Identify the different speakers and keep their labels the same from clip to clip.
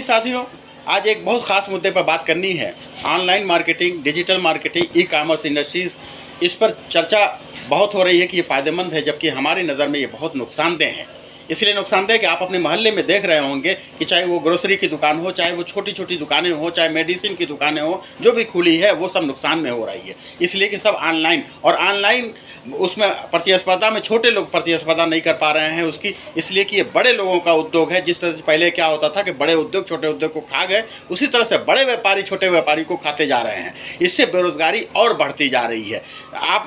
Speaker 1: साथियों, आज एक बहुत ख़ास मुद्दे पर बात करनी है। Online marketing, digital marketing, e commerce industries, इस पर चर्चा बहुत हो रही है कि ये फ़ायदेमंद है, जबकि हमारी नज़र में ये बहुत नुकसानदेह है। इसलिए नुकसानदेह कि आप अपने मोहल्ले में देख रहे होंगे कि चाहे वो ग्रोसरी की दुकान हो, चाहे वो छोटी छोटी दुकानें हो, चाहे मेडिसिन की दुकानें हो, जो भी खुली है वो सब नुकसान में हो रही है। इसलिए कि सब ऑनलाइन, और ऑनलाइन उसमें प्रतिस्पर्धा में छोटे लोग प्रतिस्पर्धा नहीं कर पा रहे हैं उसकी, इसलिए कि ये बड़े लोगों का उद्योग है। जिस तरह से पहले क्या होता था कि बड़े उद्योग छोटे उद्योग को खा गए, उसी तरह से बड़े व्यापारी छोटे व्यापारी को खाते जा रहे हैं। इससे बेरोजगारी और बढ़ती जा रही है।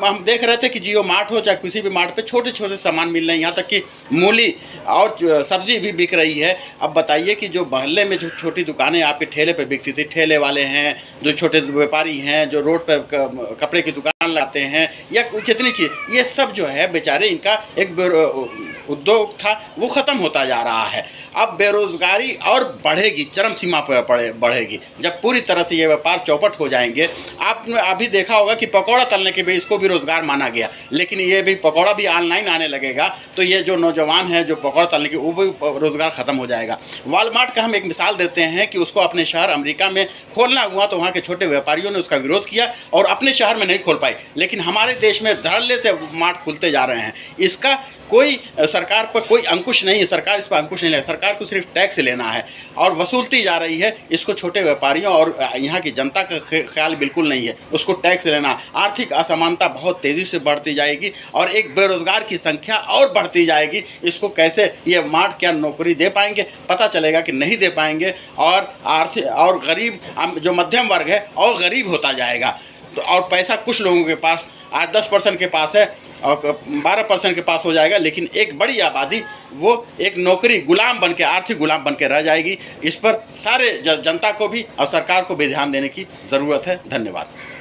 Speaker 1: हम देख रहे थे कि जियो मार्ट हो चाहे किसी भी मार्ट पे छोटे छोटे सामान मिल रहे हैं, यहाँ तक कि मूली और सब्जी भी बिक रही है। अब बताइए कि जो मोहल्ले में जो छोटी दुकानें आपके ठेले पे बिकती थी, ठेले वाले हैं, जो छोटे व्यापारी हैं, जो रोड पर कपड़े की दुकान लाते हैं या जितनी चीज़, ये सब जो है बेचारे, इनका एक उद्योग था वो ख़त्म होता जा रहा है। अब बेरोज़गारी और बढ़ेगी, चरम सीमा पर बढ़ेगी जब पूरी तरह से ये व्यापार चौपट हो जाएंगे। आपने अभी देखा होगा कि पकौड़ा तलने के भी इसको भी रोज़गार माना गया, लेकिन ये भी पकौड़ा भी ऑनलाइन आने लगेगा तो ये जो नौजवान हैं जो पकौड़ा तलने की, वो भी रोज़गार ख़त्म हो जाएगा। वॉलमार्ट का हम एक मिसाल देते हैं कि उसको अपने शहर अमेरिका में खोलना हुआ तो वहाँ के छोटे व्यापारियों ने उसका विरोध किया और अपने शहर में नहीं खोल पाए, लेकिन हमारे देश में धड़ल्ले से मार्ट खुलते जा रहे हैं। इसका कोई सरकार पर कोई अंकुश नहीं है, सरकार इस पर अंकुश नहीं ले, सरकार को सिर्फ टैक्स लेना है और वसूलती जा रही है। इसको छोटे व्यापारियों और यहाँ की जनता का ख्याल बिल्कुल नहीं है, उसको टैक्स लेना। आर्थिक असमानता बहुत तेज़ी से बढ़ती जाएगी और एक बेरोजगार की संख्या और बढ़ती जाएगी। इसको कैसे ये मार्ट क्या नौकरी दे पाएंगे, पता चलेगा कि नहीं दे पाएंगे, और आर्थिक और गरीब जो मध्यम वर्ग है और गरीब होता जाएगा। तो और पैसा कुछ लोगों के पास, आज 10% के पास है और 12% के पास हो जाएगा, लेकिन एक बड़ी आबादी वो एक नौकरी गुलाम बन के, आर्थिक गुलाम बन के रह जाएगी। इस पर सारे जनता को भी और सरकार को भी ध्यान देने की ज़रूरत है। धन्यवाद।